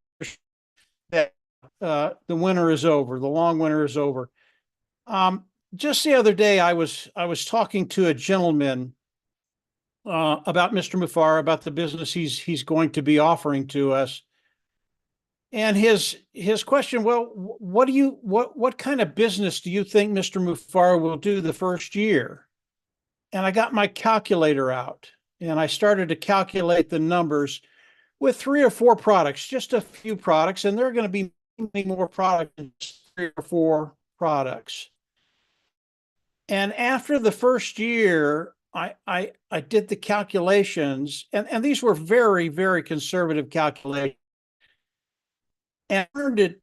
that the winter is over, the long winter is over. Just the other day, I was talking to a gentleman about Mr. Mufara, about the business he's going to be offering to us, and his question, well, what kind of business do you think Mr. Mufara will do the first year? And I got my calculator out, and I started to calculate the numbers with 3 or 4 products, just a few products, and there are going to be many more products than 3 or 4 products. And after the first year, I did the calculations, and these were very, very conservative calculations, and I turned it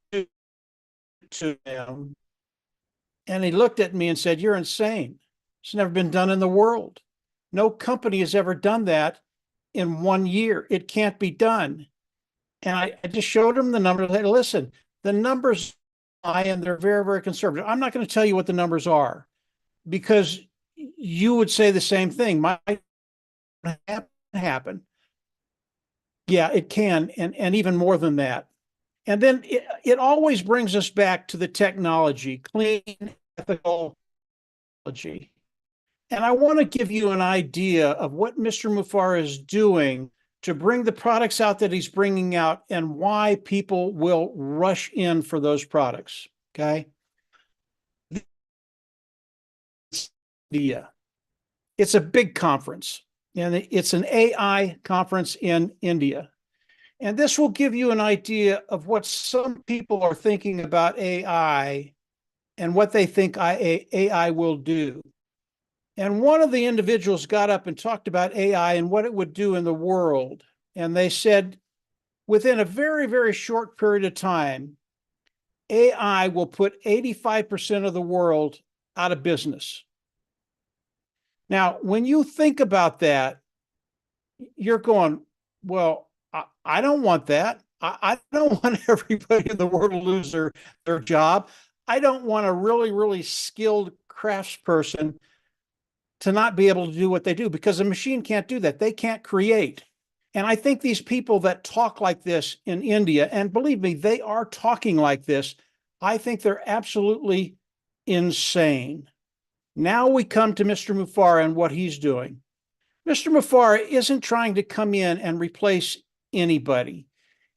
to him, and he looked at me and said, "You're insane. It's never been done in the world. No company has ever done that in 1 year. It can't be done." And I just showed him the numbers. I said, listen, the numbers are high and they're very, very conservative. I'm not going to tell you what the numbers are, because you would say the same thing. Might happen. Yeah, it can, and even more than that. And then it always brings us back to the technology, clean, ethical technology. And I want to give you an idea of what Mr. Mufara is doing to bring the products out that he's bringing out, and why people will rush in for those products, okay? It's a big conference, and it's an AI conference in India. And this will give you an idea of what some people are thinking about AI and what they think AI will do. And one of the individuals got up and talked about AI and what it would do in the world. And they said, within a very, very short period of time, AI will put 85% of the world out of business. Now, when you think about that, you're going, well, I don't want that. I don't want everybody in the world to lose their job. I don't want a really, really skilled craftsperson to not be able to do what they do, because a machine can't do that. They can't create. And I think these people that talk like this in India, and believe me, they are talking like this, I think they're absolutely insane. Now we come to Mr. Mufara and what he's doing. Mr. Mufara isn't trying to come in and replace anybody.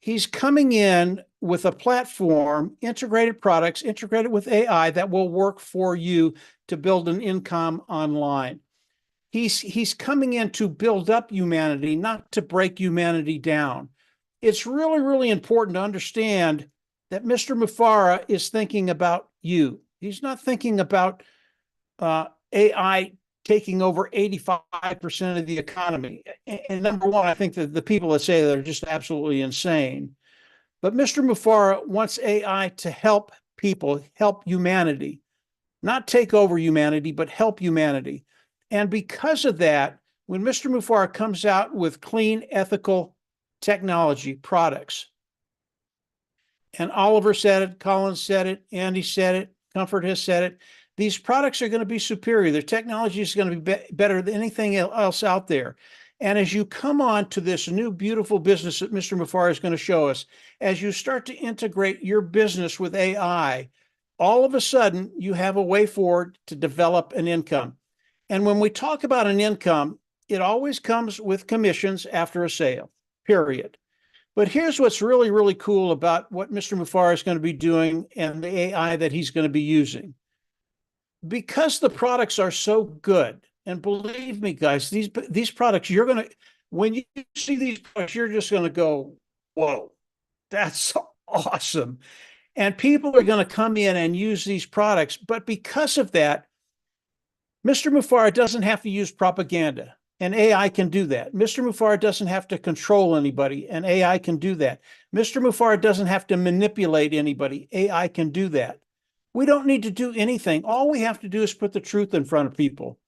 He's coming in with a platform, integrated products, integrated with AI that will work for you to build an income online. He's coming in to build up humanity, not to break humanity down. It's really, really important to understand that Mr. Mufara is thinking about you. He's not thinking about AI taking over 85% of the economy. And number one, I think that the people that say that are just absolutely insane. But Mr. Mufara wants AI to help people, help humanity, not take over humanity, but help humanity. And because of that, when Mr. Mufara comes out with clean, ethical technology products, and Oliver said it, Collins said it, Andy said it, Comfort has said it, these products are going to be superior. Their technology is going to be better than anything else out there. And as you come on to this new, beautiful business that Mr. Mufara is going to show us, as you start to integrate your business with AI, all of a sudden you have a way forward to develop an income. And when we talk about an income, it always comes with commissions after a sale, period. But here's what's really, really cool about what Mr. Mufara is going to be doing and the AI that he's going to be using. Because the products are so good, and believe me, guys, these products, you're going to, when you see these products, you're just going to go, whoa, that's awesome. And people are going to come in and use these products. But because of that, Mr. Mufara doesn't have to use propaganda, and AI can do that. Mr. Mufara doesn't have to control anybody, and AI can do that. Mr. Mufara doesn't have to manipulate anybody. AI can do that. We don't need to do anything. All we have to do is put the truth in front of people.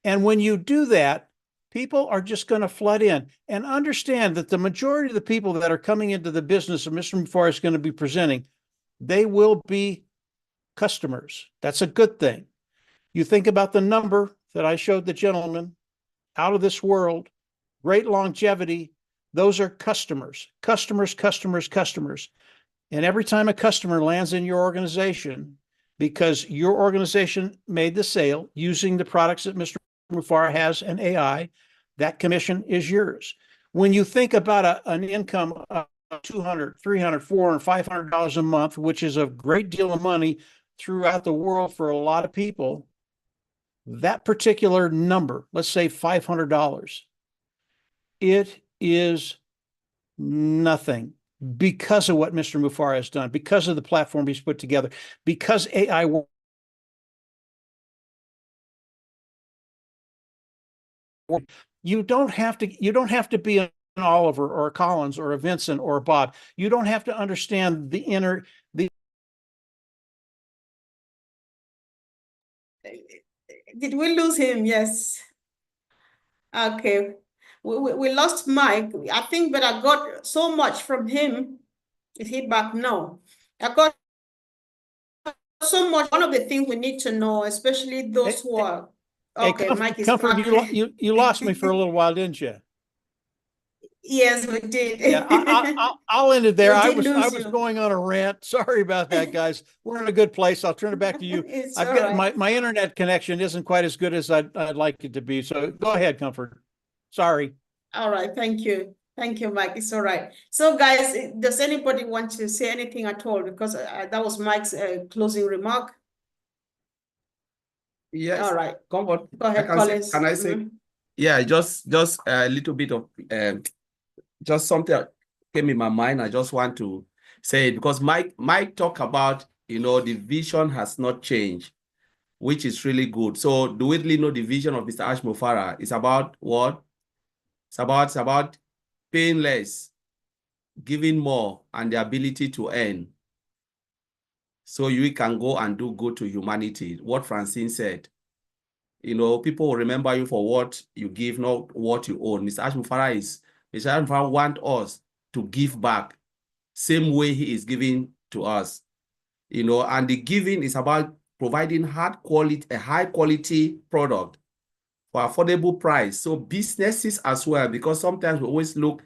And when you do that, people are just going to flood in. And understand that the majority of the people that are coming into the business of Mr. Mufara is going to be presenting, they will be customers. That's a good thing. You think about the number that I showed the gentleman, out of this world, great longevity. Those are customers, customers, customers, customers. And every time a customer lands in your organization, because your organization made the sale using the products that Mr. Mufara has and AI, that commission is yours. When you think about an income of $200, $300, $400, $500 a month, which is a great deal of money throughout the world for a lot of people, that particular number, let's say $500, it is nothing because of what Mr. Mufara has done, because of the platform he's put together, because AI works. You don't have to be an Oliver or a Collins or a Vincent or a Bob. You don't have to understand the Did we lose him? Yes. Okay. We lost Mike. I think, but I got so much from him. Is he back? No. I got so much. One of the things we need to know, especially those who are okay. Mike is Comfort, back. you lost me for a little while, didn't you? Yes, we did. Yeah, I'll end it there. I was you. going on a rant. Sorry about that, guys. We're in a good place. I'll turn it back to you. It's I've all got right. my internet connection isn't quite as good as I'd like it to be. So go ahead, Comfort. Sorry. All right, thank you. Thank you, Mike. It's all right. So, guys, does anybody want to say anything at all? Because that was Mike's closing remark. Yes. All right. Comfort. Go ahead, Collins. Can I say? Yeah, just a little bit of just something that came in my mind. I just want to say it because Mike talked about, the vision has not changed, which is really good. So do we really know the vision of Mr. Ash Mufara? It's about what? It's about paying less, giving more, and the ability to earn. so you can go and do good to humanity. What Francine said. You know, people will remember you for what you give, not what you own. Mr. Ashmufara want us to give back, same way he is giving to us. You know, and the giving is about providing a high quality product for affordable price. So businesses as well, because sometimes we always look,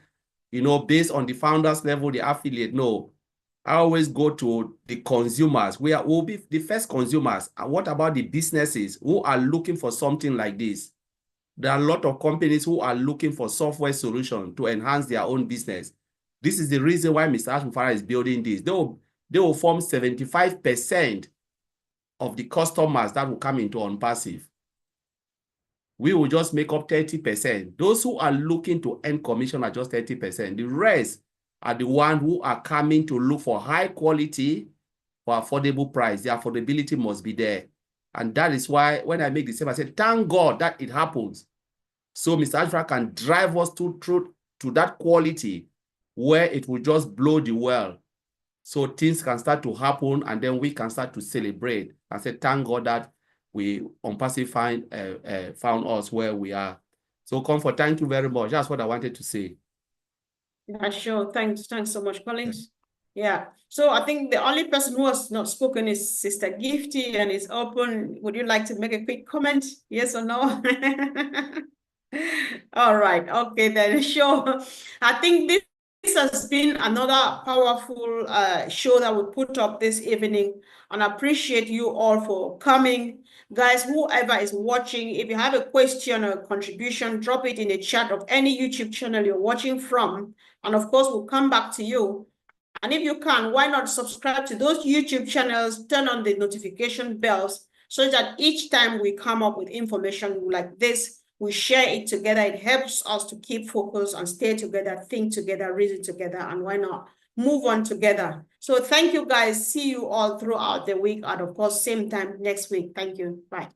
you know, based on the founders level, the affiliate. No, I always go to the consumers. We'll be the first consumers. And what about the businesses who are looking for something like this? There are a lot of companies who are looking for software solutions to enhance their own business. This is the reason why Mr. Ashmufara is building this. They will form 75% of the customers that will come into OnPassive. We will just make up 30%. Those who are looking to earn commission are just 30%. The rest are the ones who are coming to look for high quality for affordable price. The affordability must be there. And that is why when I make the same, I said, thank God that it happens. So Mr. Ashmufara can drive us to that quality where it will just blow the world. So things can start to happen, and then we can start to celebrate and say, thank God that we OnPassive found us where we are. So Comfort, thank you very much. That's what I wanted to say. Yeah, sure. Thanks so much, Collins. Yeah. So I think the only person who has not spoken is Sister Gifty, and is open. Would you like to make a quick comment? Yes or no? All right. Okay, then sure. I think this has been another powerful show that we put up this evening, and I appreciate you all for coming. Guys, whoever is watching, if you have a question or a contribution, drop it in the chat of any YouTube channel you're watching from. And of course, we'll come back to you. And if you can, why not subscribe to those YouTube channels, turn on the notification bells so that each time we come up with information like this, we share it together. It helps us to keep focus and stay together, think together, reason together, and why not move on together. So thank you guys. See you all throughout the week, and of course, same time next week. Thank you. Bye.